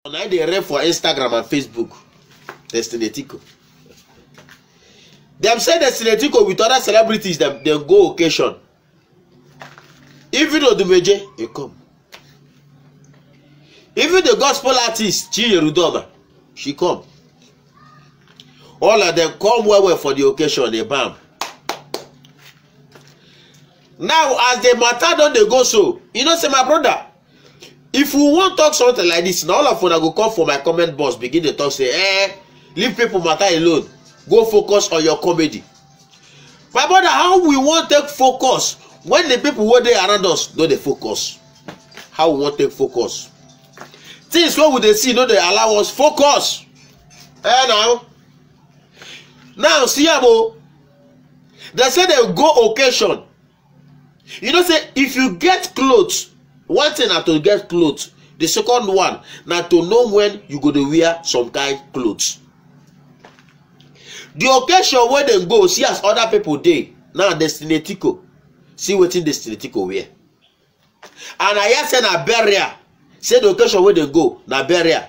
Now they rep for Instagram and Facebook. Destiny Etiko. Them say Destiny Etiko with other celebrities them go occasion. Even Odumeje, he come. Even the gospel artist Chi Yerudoma, she come. All of them come well for the occasion. They bam. Now as the matter don't they go so, you know say my brother. If we want talk something like this, now all of them go come for my comment box, begin to talk, say, leave people matter alone. Go focus on your comedy. My brother, how we want take focus when the people who they around us don't they focus? How we want take focus? Things what would they see, no they allow us focus. Now see abo. They say they go occasion. You know say if you get clothes, one thing na to get clothes. The second one na to know when you go to wear some kind clothes. The occasion where they go see as other people dey. Now Destiny Etiko see wetin Destiny Etiko wear. And I hear say na burial. Say the occasion where they go na burial.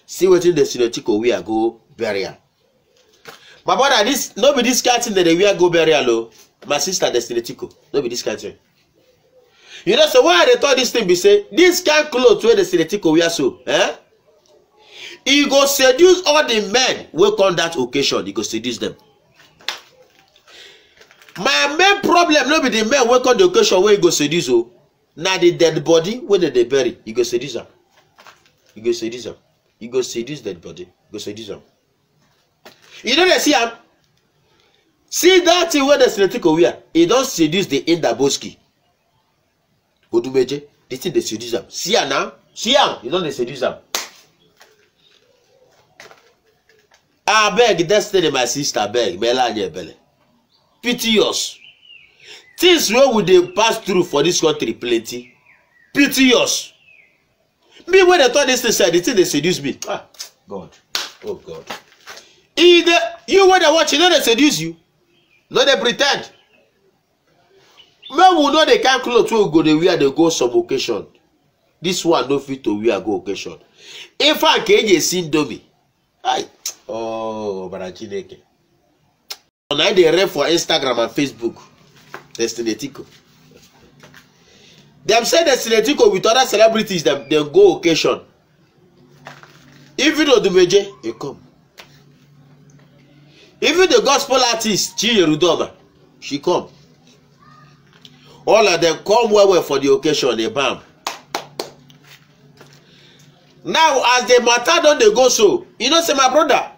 See wetin Destiny Etiko wear go burial. My brother, this no be this kind thing that they wear go burial o. My sister Destiny Etiko no be this kind thing. You know, so why they thought this thing be say this kind clothes where Destiny Etiko wear so, he go seduce all the men who come that occasion. He go seduce them. My main problem no be the men who come the occasion where he go seduce. Oh, now the dead body where they bury, he go seduce them. He go seduce them. He go seduce dead body. He go seduce them. You know they see him. See that thing where Destiny Etiko wear. He don't seduce the Indaboski. Odumeje, the thing they seduce them. See her now. See her. You don't seduce them. I beg, Destiny, my sister, beg. Melania Bele. Pity us. Things where would they pass through for this country plenty. Pity us. Me when they thought this thing said, the thing they seduce me. Ah, God. Oh, God. Either you when they watch, you know they seduce you. No, they pretend. Men will know they can't clothes where go they wear they go some occasion. This one no fit to wear go occasion. If I can't see Domi. Oh, Barajineke. Now they rep for Instagram and Facebook. Destiny Etiko. Them say Destiny Etiko with other celebrities them go occasion. Even Odumeje, he come. Even the gospel artist Chi Yerudoma, she come. All of them come well for the occasion, they bam. Now, as the matter don't they go so, you know, say my brother,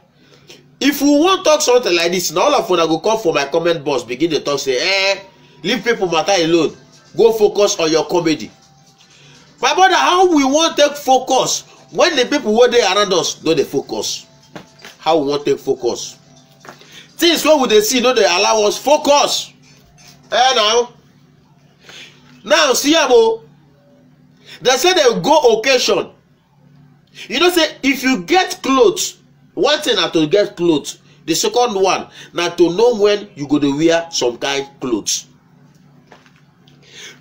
if we want talk something like this, now all of them go come for my comment box, begin to talk, say, leave people matter alone. Go focus on your comedy. My brother, how we want take focus when the people who they around us don't they focus? How we want take focus? Things what would they see, no they allow us focus. Now see abo. They say they go occasion. You know say if you get clothes, one thing na to get clothes. The second one na to know when you go to wear some kind clothes.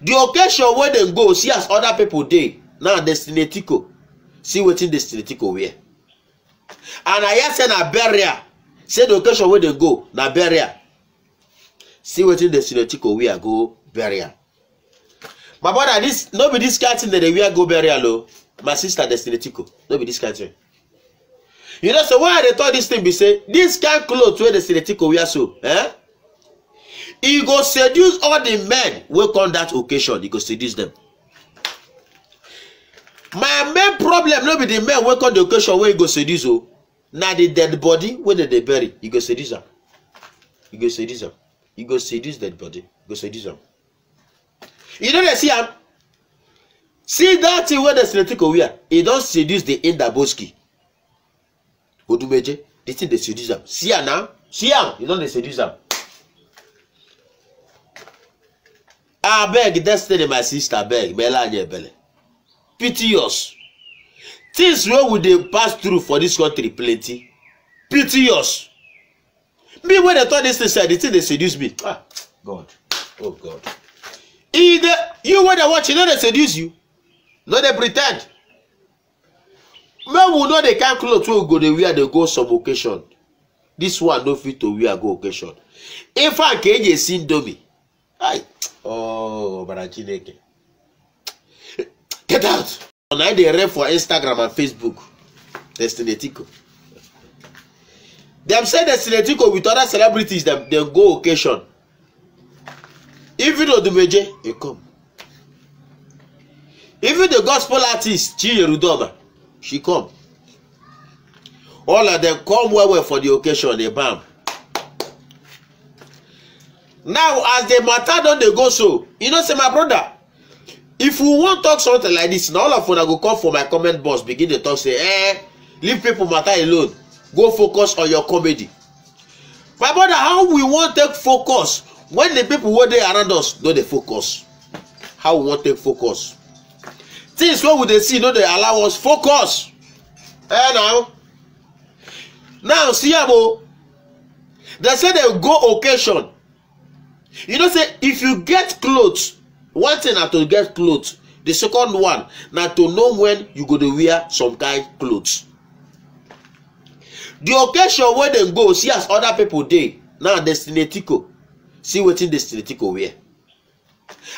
The occasion where they go see as other people dey. Now Destiny Etiko see wetin Destiny Etiko wear. And I hear say na burial. Say the occasion where they go na burial. See wetin Destiny Etiko wear go burial. My brother, this no be this kind thing that they wear go burial. Oh, my sister Destiny Etiko no be this kind thing. You know, so why they thought this thing be say this kind clothes where Destiny Etiko wear so, he go seduce all the men who come that occasion. He go seduce them. My main problem no be the men who come the occasion where he go seduce. Oh, now the dead body where they bury, he go seduce them. He go seduce them. He go seduce dead body. He go seduce them. You know they see him. See that thing where Destiny Etiko wear. He don't seduce the Indaboski. Odumeje, the thing they seduce them. See her now. See her. You know they seduce them. I beg, Destiny, my sister, beg. Melania Bele. Pity us. Things where would they pass through for this country plenty. Pity us. Me when they thought this thing said, the thing they seduce me. Ah, God. Oh, God. Either you when they watch, you know they seduce you. No, they pretend. Men will know they can't clothes wey go dey wear dey go some occasion. This one no fit to wear go occasion. If I can you see Domi, Barachineke. Get out. Now they rep for Instagram and Facebook. Destiny Tico. Them say Destiny Tico with other celebrities them go occasion. Even Odumeje, he come. Even the gospel artist Chinyere Udoma, she come. All of them come well for the occasion, they bam. Now, as the matter don't they go so, you know, say my brother, if we want to talk something like this, now all of them go come for my comment box, begin to talk, say, leave people matter alone. Go focus on your comedy. My brother, how we want to take focus when the people who they around us don't they focus? How we want to take focus? Things what would they see, no, they allow us focus. Now, see, they say they go occasion. You know, say if you get clothes, one thing na to get clothes. The second one na to know when you go to wear some kind clothes. The occasion where they go, see as other people dey. Now Destiny Tico, see wetin Destiny Tico wear.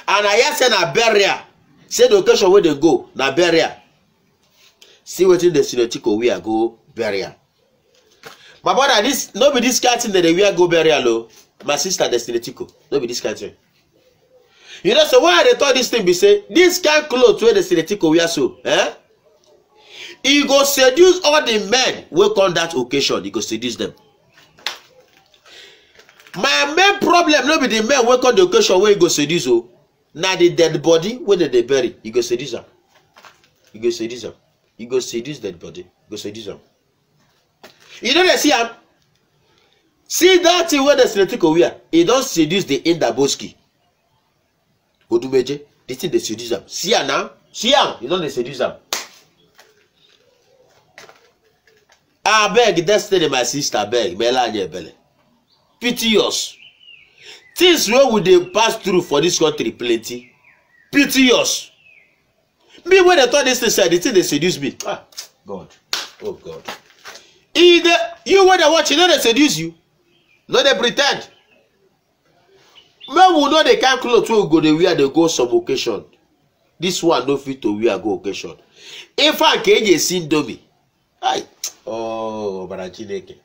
And I hear say na burial. Say the occasion where they go na burial. See wetin Destiny Tico wear go burial. My brother, this no be this kind thing that they wear go burial o. My sister Destiny Tico, no be this kind thing. You know, so why they thought this thing be say this kind clothes where Destiny Tico wear so, he go seduce all the men who come that occasion. He go seduce them. My main problem no be the men who come the occasion where he go seduce. Oh, now the dead body where they bury, he go seduce them. He go seduce them. He go seduce dead body. He go seduce them. You know they see him. See that thing where Destiny Tico wear. He don't seduce the Indaboski. Odumeje, the thing they seduce them. See him now. See him. You don't they seduce them. I beg, Destiny, my sister, beg, Melania Bele. Piteous. Things where would they pass through for this country plenty. Piteous. Me when they thought this thing said, the thing they seduce me. Ah, God. Oh, God. Either you when they watch, you know they seduce you. No, they pretend. Men will know they can't clothes will go they wear they go some occasion. This one no fit to wear go occasion. If I can you see Domi. Barachineke.